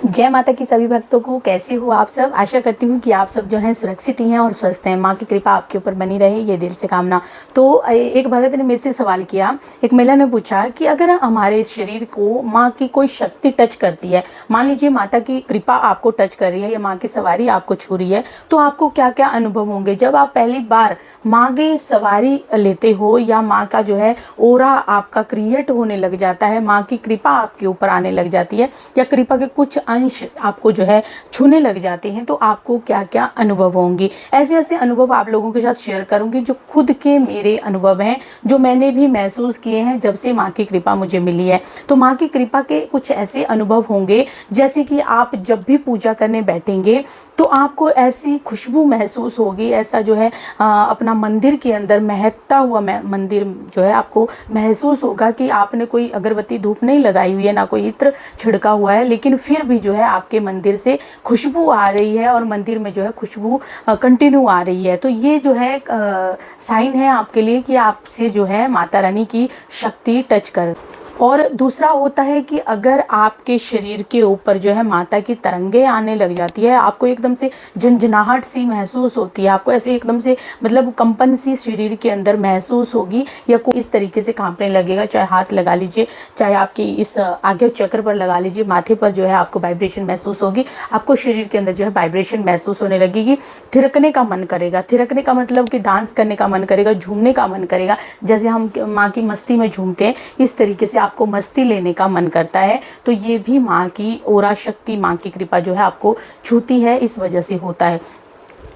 जय माता की सभी भक्तों को। कैसे हो आप सब? आशा करती हूँ कि आप सब जो हैं सुरक्षित ही हैं और स्वस्थ हैं। माँ की कृपा आपके ऊपर बनी रहे, ये दिल से कामना। तो एक भगत ने मेरे से सवाल किया, एक महिला ने पूछा कि अगर हमारे शरीर को माँ की कोई शक्ति टच करती है, मान लीजिए माता की कृपा आपको टच कर रही है या माँ की सवारी आपको छू रही है, तो आपको क्या क्या अनुभव होंगे? जब आप पहली बार माँ की सवारी लेते हो या माँ का जो है ओरा आपका क्रिएट होने लग जाता है, माँ की कृपा आपके ऊपर आने लग जाती है या कृपा के कुछ अंश आपको जो है छूने लग जाते हैं, तो आपको क्या क्या अनुभव होंगे? ऐसे ऐसे अनुभव आप लोगों के साथ शेयर करूंगी जो खुद के मेरे अनुभव हैं, जो मैंने भी महसूस किए हैं जब से माँ की कृपा मुझे मिली है। तो माँ की कृपा के कुछ ऐसे अनुभव होंगे जैसे कि आप जब भी पूजा करने बैठेंगे तो आपको ऐसी खुशबू महसूस होगी, ऐसा जो है अपना मंदिर के अंदर महकता हुआ मंदिर जो है आपको महसूस होगा कि आपने कोई अगरबत्ती धूप नहीं लगाई हुई है, ना कोई इत्र छिड़का हुआ है, लेकिन फिर भी जो है आपके मंदिर से खुशबू आ रही है और मंदिर में जो है खुशबू कंटिन्यू आ रही है। तो ये जो है साइन है आपके लिए कि आपसे जो है माता रानी की शक्ति टच कर। और दूसरा होता है कि अगर आपके शरीर के ऊपर जो है माता की तरंगे आने लग जाती है, आपको एकदम से झंझनाहट सी महसूस होती है, आपको ऐसे एकदम से मतलब कंपन सी शरीर के अंदर महसूस होगी या कोई इस तरीके से कांपने लगेगा, चाहे हाथ लगा लीजिए, चाहे आपकी इस आगे चक्र पर लगा लीजिए, माथे पर जो है आपको वाइब्रेशन महसूस होगी, आपको शरीर के अंदर जो है वाइब्रेशन महसूस होने लगेगी। थिरकने का मन करेगा, थिरकने का मतलब कि डांस करने का मन करेगा, झूमने का मन करेगा, जैसे हम माँ की मस्ती में झूमते हैं इस तरीके से आपको मस्ती लेने का मन करता है। तो ये भी माँ की ओरा शक्ति, माँ की कृपा जो है आपको छूती है, इस वजह से होता है।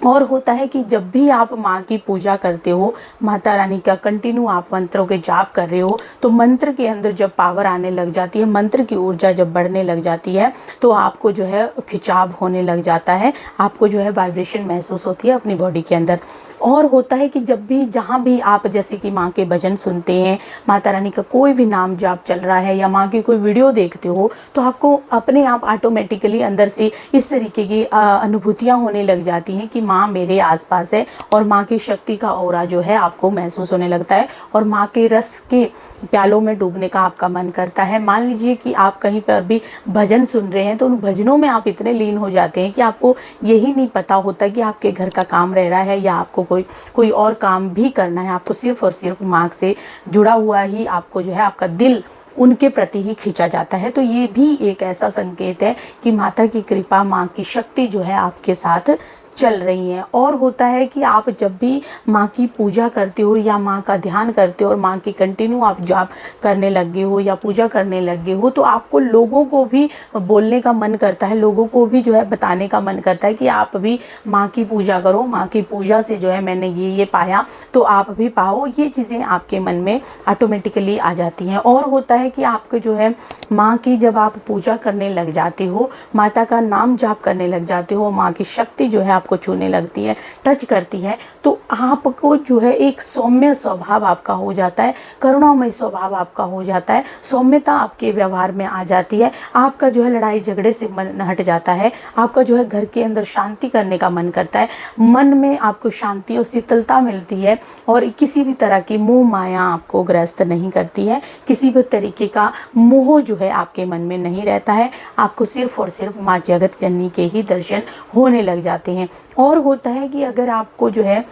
और होता है कि जब भी आप माँ की पूजा करते हो, माता रानी का कंटिन्यू आप मंत्रों के जाप कर रहे हो, तो मंत्र के अंदर जब पावर आने लग जाती है, मंत्र की ऊर्जा जब बढ़ने लग जाती है, तो आपको जो है खिंचाव होने लग जाता है, आपको जो है वाइब्रेशन महसूस होती है अपनी बॉडी के अंदर। और होता है कि जब भी जहाँ भी आप जैसे कि माँ के भजन सुनते हैं, माता रानी का कोई भी नाम जाप चल रहा है या माँ की कोई वीडियो देखते हो, तो आपको अपने आप ऑटोमेटिकली अंदर से इस तरीके की अनुभूतियाँ होने लग जाती हैं कि माँ मेरे आसपास है और माँ की शक्ति का ऑरा जो है आपको महसूस होने लगता है और माँ के रस के प्यालों में डूबने का आपका मन करता है। मान लीजिए कि आप कहीं पर भी भजन सुन रहे हैं तो उन भजनों में आप इतने लीन हो जाते हैं कि आपको यही नहीं पता होता कि आपके घर का काम रह रहा है या आपको कोई और काम भी करना है। आपको सिर्फ और सिर्फ माँ से जुड़ा हुआ ही आपको जो है आपका दिल उनके प्रति ही खींचा जाता है। तो ये भी एक ऐसा संकेत है कि माता की कृपा, माँ की शक्ति जो है आपके साथ चल रही हैं। और होता है कि आप जब भी माँ की पूजा करते हो या माँ का ध्यान करते हो और माँ की कंटिन्यू आप जाप करने लगे हो या पूजा करने लगे हो, तो आपको लोगों को भी बोलने का मन करता है, लोगों को भी जो है बताने का मन करता है कि आप भी माँ की पूजा करो, माँ की पूजा से जो है मैंने ये पाया, तो आप भी पाओ। ये चीज़ें आपके मन में ऑटोमेटिकली आ जाती हैं। और होता है कि आपको जो है माँ की जब आप पूजा करने लग जाते हो, माता का नाम जाप करने लग जाते हो, माँ की शक्ति जो है को छूने लगती है, टच करती है, तो आपको जो है एक सौम्य स्वभाव आपका हो जाता है, करुणामय स्वभाव आपका हो जाता है, सौम्यता आपके व्यवहार में आ जाती है, आपका जो है लड़ाई झगड़े से मन हट जाता है, आपका जो है घर के अंदर शांति करने का मन करता है, मन में आपको शांति और शीतलता मिलती है और किसी भी तरह की मोह माया आपको ग्रस्त नहीं करती है, किसी भी तरीके का मोह जो है आपके मन में नहीं रहता है। आपको सिर्फ और सिर्फ माँ जगत जननी के ही दर्शन होने लग जाते हैं। और होता है कि अगर आपको जो है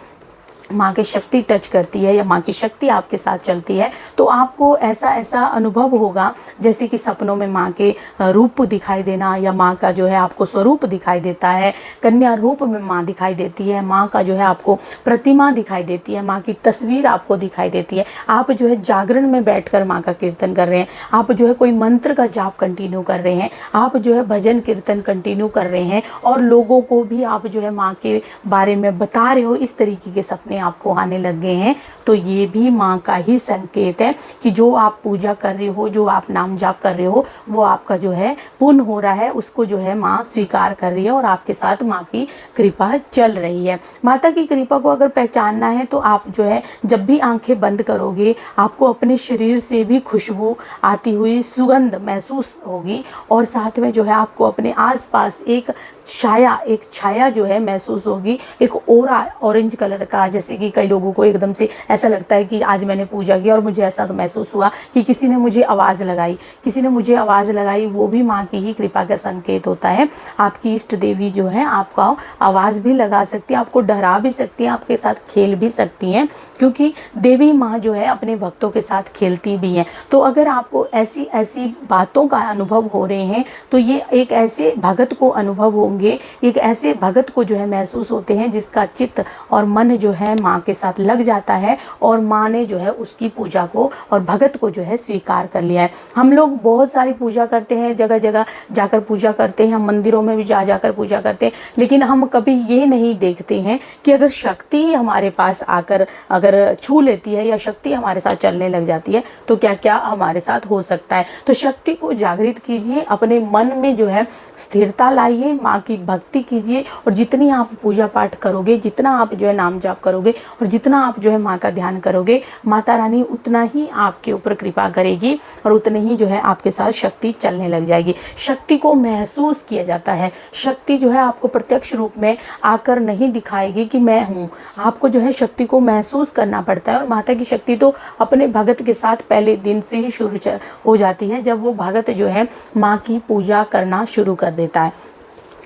माँ की शक्ति टच करती है या माँ की शक्ति आपके साथ चलती है, तो आपको ऐसा ऐसा अनुभव होगा जैसे कि सपनों में माँ के रूप दिखाई देना या माँ का जो है आपको स्वरूप दिखाई देता है, कन्या रूप में माँ दिखाई देती है, माँ का जो है आपको प्रतिमा दिखाई देती है, माँ की तस्वीर आपको दिखाई देती है। आप जो है जागरण में बैठकर माँ का कीर्तन कर रहे हैं, आप जो है कोई मंत्र का जाप कंटिन्यू कर रहे हैं, आप जो है भजन कीर्तन कंटिन्यू कर रहे हैं और लोगों को भी आप जो है माँ के बारे में बता रहे हो, इस तरीके के सपने आपको आने लग गए हैं, तो ये भी माँ का ही संकेत है कि जो आप पूजा कर रहे हो, जो आप नाम जाप कर रहे हो, वो आपका जो है पुण्य हो रहा है, उसको जो है माँ स्वीकार कर रही है और आपके साथ माँ की कृपा चल रही है। माता की कृपा को अगर पहचानना है तो आप जो है जब भी आंखें बंद करोगे, आपको अपने शरीर से भी खुशबू आती हुई सुगंध महसूस होगी और साथ में जो है आपको अपने आसपास एक छाया जो है महसूस होगी, एक ओरा ऑरेंज कलर का, जैसे जैसे कि कई लोगों को एकदम से ऐसा लगता है कि आज मैंने पूजा की और मुझे ऐसा महसूस हुआ कि किसी ने मुझे आवाज़ लगाई, किसी ने मुझे आवाज़ लगाई, वो भी माँ की ही कृपा का संकेत होता है। आपकी इष्ट देवी जो है आपका आवाज़ भी लगा सकती है, आपको डरा भी सकती है, आपके साथ खेल भी सकती हैं, क्योंकि देवी माँ जो है अपने भक्तों के साथ खेलती भी हैं। तो अगर आपको ऐसी ऐसी बातों का अनुभव हो रहे हैं तो ये एक ऐसे भगत को अनुभव होंगे, एक ऐसे भगत को जो है महसूस होते हैं जिसका चित्त और मन जो है माँ के साथ लग जाता है और माँ ने जो है उसकी पूजा को और भगत को जो है स्वीकार कर लिया है। हम लोग बहुत सारी पूजा करते हैं, जगह जगह जाकर पूजा करते हैं, हम मंदिरों में भी जा जाकर पूजा करते हैं, लेकिन हम कभी ये नहीं देखते हैं कि अगर शक्ति हमारे पास आकर अगर छू लेती है या शक्ति हमारे साथ चलने लग जाती है तो क्या क्या हमारे साथ हो सकता है। तो शक्ति को जागृत कीजिए, अपने मन में जो है स्थिरता लाइए, माँ की भक्ति कीजिए और जितनी आप पूजा पाठ करोगे, जितना आप जो है नाम जाप करोगे और जितना आप जो है माँ का ध्यान करोगे, माता रानी उतना ही आपके ऊपर कृपा करेगी और उतनी ही जो है आपके साथ शक्ति चलने लग जाएगी। शक्ति को महसूस किया जाता है, शक्ति जो है आपको प्रत्यक्ष रूप में आकर नहीं दिखाएगी कि मैं हूँ, आपको जो है शक्ति को महसूस करना पड़ता है। और माता की शक्ति तो अपने भगत के साथ पहले दिन से ही शुरू हो जाती है, जब वो भगत जो है माँ की पूजा करना शुरू कर देता है।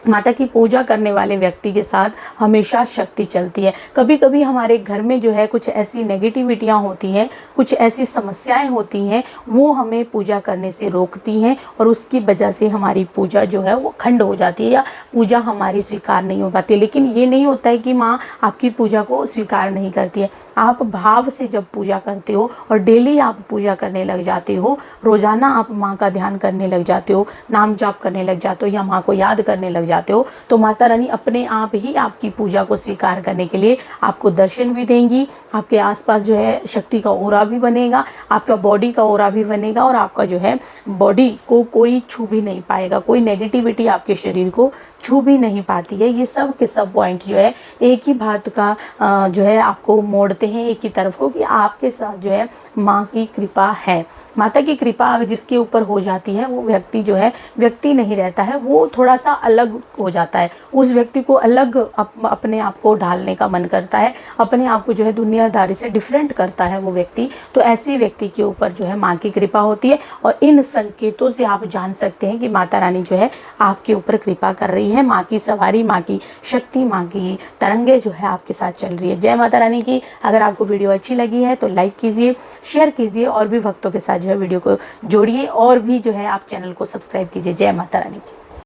माता की पूजा करने वाले व्यक्ति के साथ हमेशा शक्ति चलती है। कभी कभी हमारे घर में जो है कुछ ऐसी नेगेटिविटियाँ होती हैं, कुछ ऐसी समस्याएं होती हैं, वो हमें पूजा करने से रोकती हैं और उसकी वजह से हमारी पूजा जो है वो खंड हो जाती है या पूजा हमारी स्वीकार नहीं हो पाती। लेकिन ये नहीं होता है कि माँ आपकी पूजा को स्वीकार नहीं करती है। आप भाव से जब पूजा करते हो और डेली आप पूजा करने लग जाते हो, रोज़ाना आप माँ का ध्यान करने लग जाते हो, नाम जाप करने लग जाते हो या माँ को याद करने लग जाते हो, तो माता रानी अपने आप ही आपकी पूजा को स्वीकार करने के लिए आपको दर्शन भी देंगी। आपके आसपास जो है शक्ति का ओरा भी बनेगा, आपका बॉडी का ओरा भी बनेगा और आपका जो है बॉडी को कोई छू भी नहीं पाएगा, कोई नेगेटिविटी आपके शरीर को छू भी नहीं पाती है। ये सब के सब पॉइंट जो है एक ही बात का जो है आपको मोड़ते हैं एक ही तरफ को, कि आपके साथ जो है माँ की कृपा है। माता की कृपा जिसके ऊपर हो जाती है वो व्यक्ति जो है व्यक्ति नहीं रहता है, वो थोड़ा सा अलग हो जाता है। उस व्यक्ति को अलग अपने आप को ढालने का मन करता है, अपने आप को जो है दुनियादारी से डिफरेंट करता है वो व्यक्ति। तो ऐसे व्यक्ति के ऊपर जो है माँ की कृपा होती है और इन संकेतों से आप जान सकते हैं कि माता रानी जो है आपके ऊपर कृपा कर रही है। माँ की सवारी, माँ की शक्ति, माँ की तरंगे जो है आपके साथ चल रही है। जय माता रानी की। अगर आपको वीडियो अच्छी लगी है तो लाइक कीजिए, शेयर कीजिए और भी भक्तों के साथ जो है वीडियो को जोड़िए और भी जो है आप चैनल को सब्सक्राइब कीजिए। जय माता रानी की।